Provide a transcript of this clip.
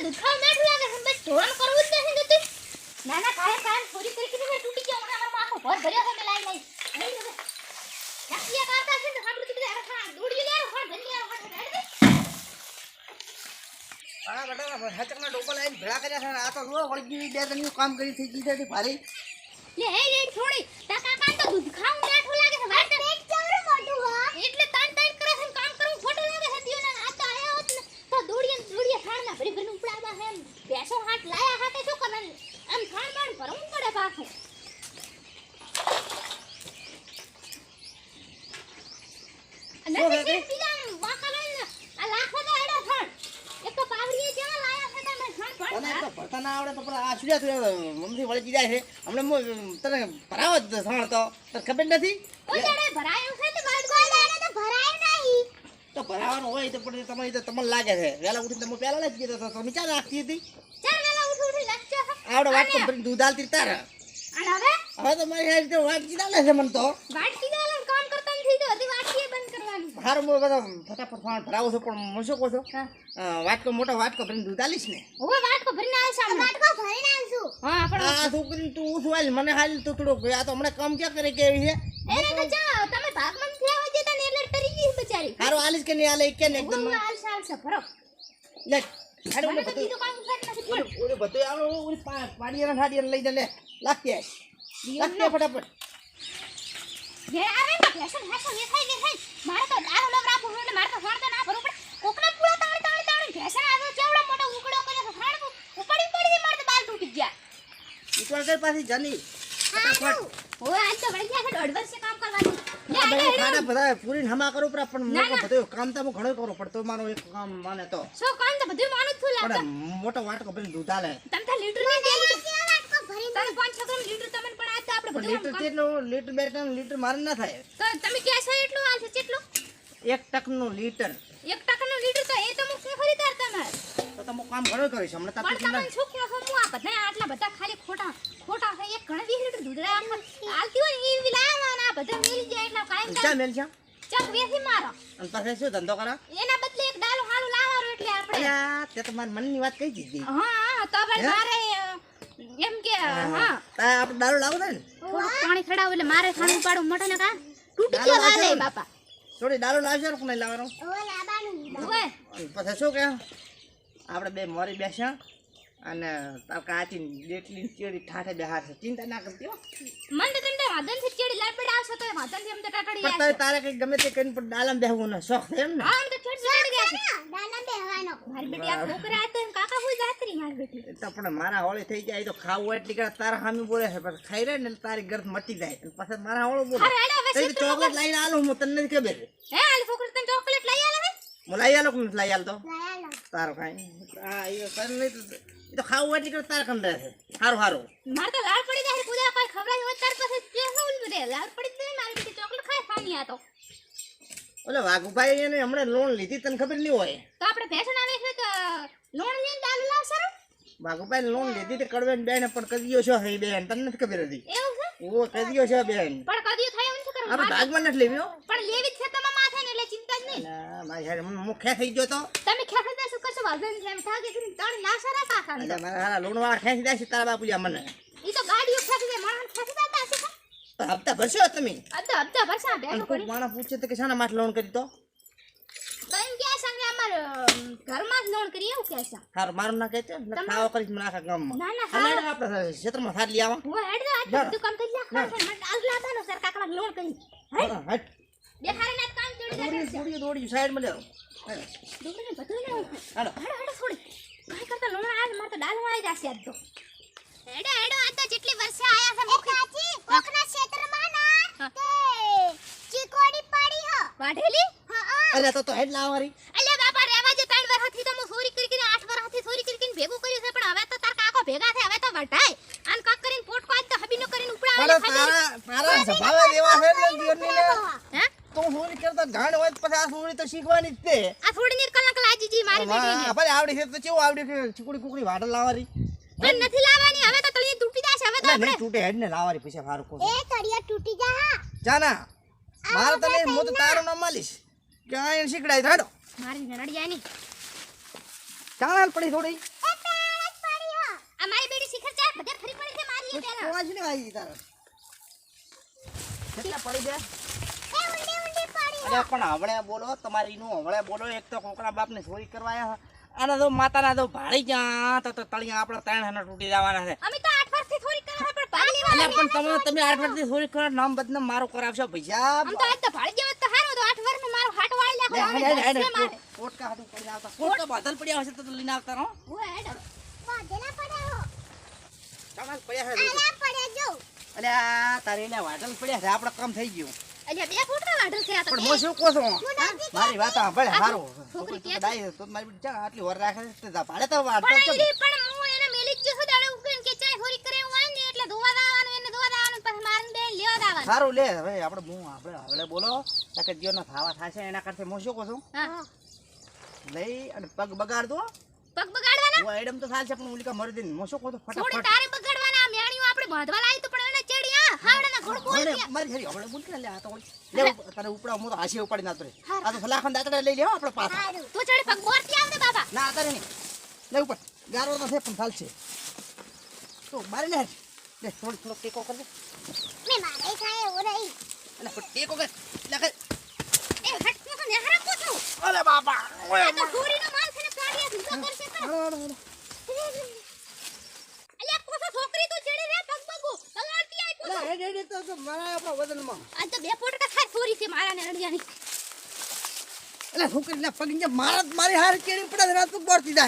દૂધ ખાવ મેઠું લાગે છે બસ ઢોળણ કરવું જ નથી તું ના ના કાય કાય થોડી કરી કે તૂટી ગયો મને મારો આખો ભર ભર્યો છે મે લાઈ નકિયા કાકા છે ને સાંભળું તું અરે ખા દોડી લે ફળ ધનિયા ફળ આ બટા હચકના ડોકો લાઈન ભેળા કર્યા છે આ તો રો વળગી બે દનિયું કામ કરી થઈ ગઈ છે ભારી લે હે લે થોડી તા કાકા તો દૂધ ખાવ મેઠું લાગે છે વાત પેટ ચવરું મોટું હો એટલે તાન તાન કરે છે કામ કરું ખોટું લાગે છે દિયોના આ તો આયા હોત ને તો દોડીએ ખાણના ભરી ભરી ઉપડાવા હે બેસો હાથ લાયા હાથે શું કરવાનું આમ ખાણ બાણ ભરવું પડે પાછું અને સીધા વાકલન આ લાખો તો એડા ફળ એક તો પાવડીએ જેવા લાયા છે તમે ખાણ અને તો ભરતા ના આવડે તો પેલા આ સુડ્યા તો મમ્મી વળગી જાય છે હમણે તને ભરાવો જ સાણ તો તને ખબર નથી ઓજાડે ભરાયું છે તો બાદ ગોળાને તો ભરાયું નહીં તો ભરાવાનું હોય તો પણ તમારી તો તમને લાગે છે વેલા ઉઠીને તમે પહેલા લઈ ગયો તો તમે ચા નાખતી હતી ચાલ વેલા ઉઠી લાગજો આવડે વાત તો દૂધ આલતી તાર અને હવે તો મારી હારી તો વાત કીધા લે છે મને તો વાટકી દાલન કામ કરતા નથી તો હજી વાટકી બંધ કરવાની હારું હું બધા ફટાફટ ફાણ ભરાવો છો પણ હું શું કહું છું વાટકો મોટો વાટકો ભરીને દૂધ આલીશ ને ઓવે વાટકો ભરીને આવશે વાટકો ભરીને આવશું હા પણ આ છોકરી તું શું હાલ મને હાલ તું થોડો આ તો હમણાં કામ ક્યાં કરે કેવી છે એને તો જાઓ તમે ભાગમન થયા હોય જતા ને એટલે તરી ગઈ બચારી હારું આલીશ કે નહીં આલે કે ને એકદમ આવશે ભરો લે હાડો મને મને તો બીજું કામ ફેર નથી પણ ઓરે બધું આવો ઓરી પાડીના ઠાડીને લઈ લે લાગતી લાગતી ફટાફટ ઘેર આવે ને ફેશન ફેશન એ થઈ મારે તો દારો લવરા ભૂલો ને મારે તો ફાડતો ના ભરું પણ કોકના પૂળા તાણી ફેશન આવ્યો કેવડો મોટો ઉકડો કરે છે ફાડવું ઉપાડી પડી મારે તો બાલ તૂટી ગયા ઈકવાર કર પાછી જાની ફટાફટ ઓય આજ તો વળી ગયા છે 1.5 વર્ષે કામ કરવાનું આ ભાઈ ખાડા બધા પૂરીને હમા કરું પણ મોટો બધું કામ તો ઘણો કરો પણ તો મારો એક કામ માને તો શું કામ તો બધું માનું છું લાગતો પણ મોટો વાટકો ભરીને દૂધ આલે તમ તો લીટર ની દે વાટકો ભરી તને 5-6 ગ્રામ લીટર તમને પણ આ તો આપણે બધું લીટર કેટલું લીટર બે ટન લીટર મારે ના થાય તો તમે કે છે એટલું આલશે કેટલું 1 ટકનું લીટર 1 ટકાનું લીટર તો એ તો હું શું ખરીદાર તમારે તો તમે કામ ઘણો કરીશ હમણાં પણ તાતી તમને શું કહો છો હું આ બધા આટલા બધા ખાલી ખોટા છે એક ઘણા 20 લીટર દૂધ આલતી હોય ને એ લાવવાના બધા મેલી જાય એટલા કાયમ ચા મેલ છે ચક વેસી મારો અને પાછે શું ધંધો કરા એના બદલે એક ડાલો હાલું લાવવાનો એટલે આપણે અલ્યા તે તો મારી મનની વાત કહી દીધી હા તો પણ મારે એમ કે હા તા આપણે દારૂ લાવો ને થોડું પાણી ખડાવ એટલે મારે ખાનું પાડું મોટા ને કા તૂટી ગયો વાલે બાપા થોડી દારૂ લાવશે કે નહીં લાવવાનો ઓય લાબાનું ઓય પછી શું કે આપણે બે મોરી બેસ્યા અને તાર કાચી ડેટલી ચેડી ઠાઠે બેહાર છે ચિંતા ના કરતી હો મન તો તમને વાદન થી ચેડી લાપડ આવશે તો વાદન થી એમ તો ટાટડી પણ તારે કઈ ગમે તે કરીને પણ ડાલમ બેહવું ને શોખ છે એમ ને હા એમ તો છોડ ચડી ગયા છે ડાલમ બેહવાનો મારી બેટી આ છોકરા આ તો એમ કાકા હોય જાતરી મારી બેટી તો પણ મારા હોળે થઈ જાય તો ખાવું હોય એટલી કરે તારા સામે બોલે છે પણ ખાઈ રહે ને તારી ગરજ મટી જાય અને પછી મારા હોળો બોલે અરે એડા હવે ચોકલેટ લઈને આલું હું તને નથી ખબર હે આલી છોકરી તને ચોકલેટ લઈ આલે હે હું લઈ આલો કે લઈ આલતો તારો કાંઈ હા એ કર નહીં તો ખાવું એટલી કરે તારા કંડે છે સારું સારું માર તો લાળ પડી જાય પૂજા કોઈ ખવડાવી હોય તાર પાસે કે હોલ બધે લાળ પડી જાય મારી બેટી ચોકલેટ ખાય ખાની આ તો ઓલે વાઘુભાઈ એને હમણાં લોન લીધી તને ખબર નહીં હોય તો આપણે ફેશન આવે છે તો લોન લઈને દાલ લાવ સર વાઘુભાઈ લોન લીધી તે કડવેન બેન પણ કદીયો છે હે બેન તને નથી ખબર હતી એવું છે ઓ કદીયો છે બેન પણ કદી થાય એમ શું આપણે કરવું ભાગમાં નથી લેવી હો પણ લેવી જ છે તમારા માથે ને એટલે ચિંતા જ નહીં ના મારી હારે મુખ્ય થઈ ગયો તો તમે ખેખતા શું કરશો વાગન જેમ થાગે કરીને તણ ના સરા કાકા એટલે મારા હારા લોન વાળા ખેંચી જાય છે તારા બાપુજી મને ઈ તો ગાડીઓ ખેખી દે માણસ ખેખી દેતા હશે તો હપ્તા ભરશો તમે અડધા ભરસા અને બેઠો કોઈ કરી માણસ પૂછે તો કે શાના માટે લોન કરી તો તમ કે સંગે અમાર ઘરમાં જ લોન કરી એવું કે છે હારું મારું ના કહેતો એટલે ખાવા કરીશ મને આખા ગામમાં ના ના અને આપણે ક્ષેત્રમાં સાર લઈ આવા હું હેડ દો આજ બધું કામ કરી નાખ મને આલ લાદાનો સર કાકા લોન કરી હટ બેહારે ના કામ જોડી દોડી સાઈડમાં લેવો દુકાને બધું ને હાલો હેડ છોડી કાઈ કરતા લોન આજ માર તો ડાલવા આવી જશે આજ તો હેડ આજ તો જેટલી વર્ષે આયા છે મુખ કાચી કોકના ક્ષેત્રમાં ના તે ચીકોડી પડી હો વાઢેલી હા અલે તો હેડ લાવવારી અલે બાપા રેવા જે 3 વર્ષથી તો હું ચોરી કરીને 8 વર્ષથી ચોરી કરીને ભેગું કર્યું છે પણ હવે તો તાર કાકો ભેગા થાય હવે તો વઢાય આન કાક કરીને પોટકો આજ તો હબીનો કરીને ઉપડાવે તારા સ્વભાવે દેવા છે ને જીવનની ને હે તો હોરી કરતા ગાણ હોય પછી આ હોરી તો શીખવાની જ તે આ થોડી નીર કલંક લાજીજી મારી બેટીને આપણે આવડી છે તો કેવું આવડી છે ચીકુડી કુકડી વાડલ લાવવારી પણ નથી લાવવાની હવે તો તળી તૂટી જશે હવે તો નહીં આપણે તૂટે હેડ ને લાવવારી પછી ફારું કો એ તળિયા તૂટી જા જાના મારે તને હું તો તારું નામ માલીશ કે આ શીખડાય થાડો મારી નડિયાની ચાલ પડી થોડી વાળીએ પેલા કોણ છે ને ભાઈ તારે કેટલા પડી ગયા એ ઊંડી પાડી અરે પણ હવળે બોલો તમારી નું હવળે બોલો એક તો કોકના બાપને ચોરી કરવા આયા આના તો માતાના તો ભાળી ગયા તો તળિયા આપણા 3 હના તૂટી જવાના છે અમે તો 8 વર્ષથી થોડી કરે પણ ભાગલી અલ્યા પણ તમે 8 વર્ષથી ચોરી કરો નામ બદનામ મારો કરાવશો પૈસા આમ તો આજ તો ભાળી જેવો તો હારો તો 8 વર્ષનો મારો હાટ વાળી નાખો કોટકા હાટું પડી આવતા કોટકા બાદલ પડ્યા હશે તો લઈને આવતા રહો ઓય હેડ વાદલા પડ્યા ચાલ પડ્યા છે આલા પડ્યા જો અલ્યા તારે એને વાદલ પડ્યા છે આપણે કામ થઈ ગયું અલ્યા બે ફૂટના વાઢલ છે આ તો પણ હું શું કહું છું મારી વાત સાંભળ હારો છોકરી તો ડાય તો મારી બેટી ચા આટલી વર રાખે છે તે ભાડે તો વાડતો પણ છે ઈ પણ હું એને મેલી જ છું દાડે ઉકેન કે ચાય હોરી કરે હું આઈ ને એટલે ધોવા દાવાનું એને ધોવા દાવાનું પછી મારન બે લેવા દાવાનું સારું લે હવે આપણે હવે બોલો કે જીવનો થાવા થાશે એના કરતે હું શું કહું છું હા લઈ અને પગ બગાડ દો પગ બગાડવાના હું એડમ તો થાલશે પણ ઓલી કા મરી દે હું શું કહું છું થોડી ફટાફટ તારે બગાડવાના મેણીઓ આપણે બાંધવા લાવી તો પણ એને ચડી આ હાવડાના ઘોડ બોલ હવે મારી હરી હવે બોલ કે લે આ તો લે તને ઉપડા હું તો હાસી ઉપાડી નાતો રે આ તો સલાખન દાતડા લઈ લેવો આપણે પાછા તું ચડી પગ બોરતી આવને બાબા ના તારે નહીં લે ઉપર ગારો તો છે પણ થાલશે તો મારી લે થોડો ટેકો કરજે મે મારે થાય ઓ રહી એટલે ટેકો કર લે એ હટ તો ને હરા કોતો અલે બાપા આ તો હોરીનો માલ છે ને કાઢીએ તું કરશે તો અલ્યા કોસો છોકરી તો ચડી રે પગ બગો બગાડતી આઈ કોસો તો મારા આપણા વજનમાં આ તો બે ફોટો ખાય છોરી છે મારા ને રડિયાની એટલે છોકરી ના પગ મારા મારી હાર કેડી પડે રાત તો બોરતી જાય